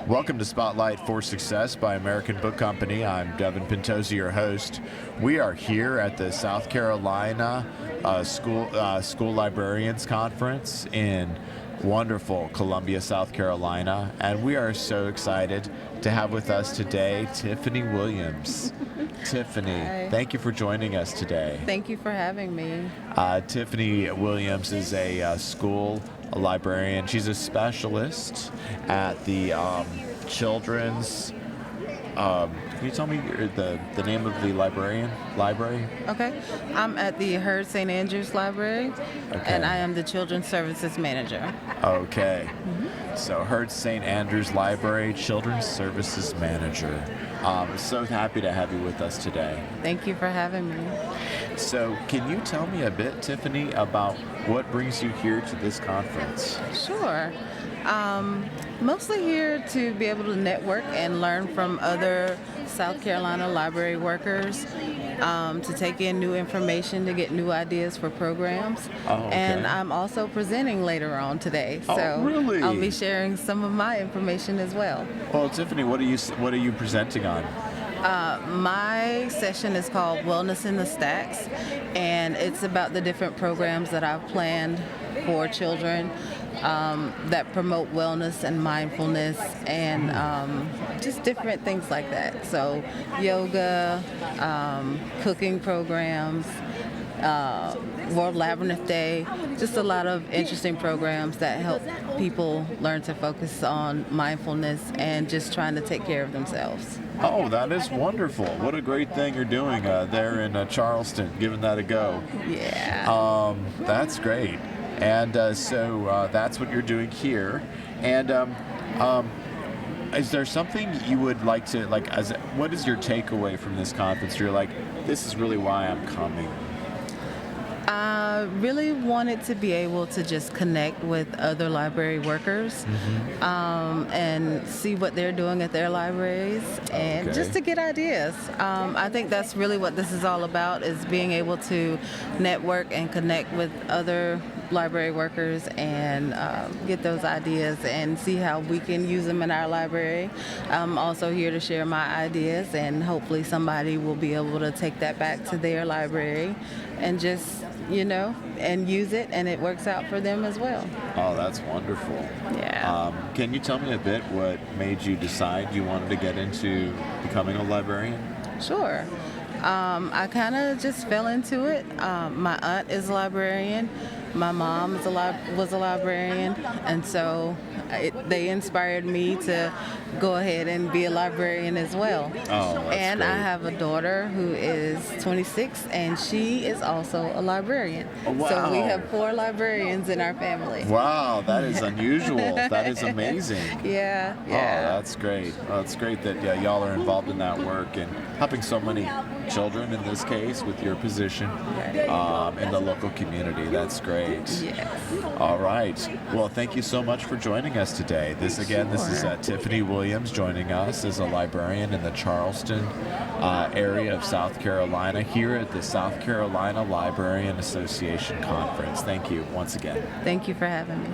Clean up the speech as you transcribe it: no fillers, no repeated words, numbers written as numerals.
Welcome to Spotlight for Success by American Book Company. I'm Devin Pintosi, your host. We are here at the South Carolina School Librarians Conference in wonderful Columbia, South Carolina, and we are so excited to have with us today Tiffany Williams. Tiffany, Hi. Thank you for joining us today. Thank you for having me. Tiffany Williams is a school librarian. She's a specialist at the children's. Can you tell me the name of the library? Okay. I'm at the Heard St. Andrews Library, and I am the Children's Services Manager. Okay. So Heard St. Andrews Library, Children's Services Manager. So happy to have you with us today. Thank you for having me. So can you tell me a bit, Tiffany, about what brings you here to this conference? Sure. Mostly here to be able to network and learn from other South Carolina library workers, to take in new information, to get new ideas for programs. Oh, okay. And I'm also presenting later on today, so really? I'll be sharing some of my information as well. Well, Tiffany, what are you presenting on? My session is called Wellness in the Stacks, and it's about the different programs that I've planned for children that promote wellness and mindfulness and just different things like that. So yoga, cooking programs, World Labyrinth Day, just a lot of interesting programs that help people learn to focus on mindfulness and just trying to take care of themselves. Oh, that is wonderful. What a great thing you're doing there in Charleston, giving that a go. Yeah. That's great. And so that's what you're doing here. And is there something you would like to, what is your takeaway from this conference? You're like, this is really why I'm coming. I really wanted to be able to just connect with other library workers and see what they're doing at their libraries and just to get ideas. I think that's really what this is all about, is being able to network and connect with other library workers and get those ideas and see how we can use them in our library. I'm also here to share my ideas, and hopefully somebody will be able to take that back to their library and just, and use it, and it works out for them as well. Oh, that's wonderful. Yeah. Can you tell me a bit what made you decide you wanted to get into becoming a librarian? Sure. I kind of just fell into it. My aunt is a librarian. My mom was a librarian, and so they inspired me to go ahead and be a librarian as well. Oh, that's and great. I have a daughter who is 26, and she is also a librarian. Oh, wow. So we have 4 librarians in our family. Wow, that is unusual. That is amazing. Yeah. Oh, that's great. Oh, it's great that y'all are involved in that work and helping so many children, in this case, with your position in the local community. That's great. Yes. All right. Well, thank you so much for joining us today. This is Tiffany Williams joining us as a librarian in the Charleston area of South Carolina here at the South Carolina Librarian Association Conference. Thank you once again. Thank you for having me.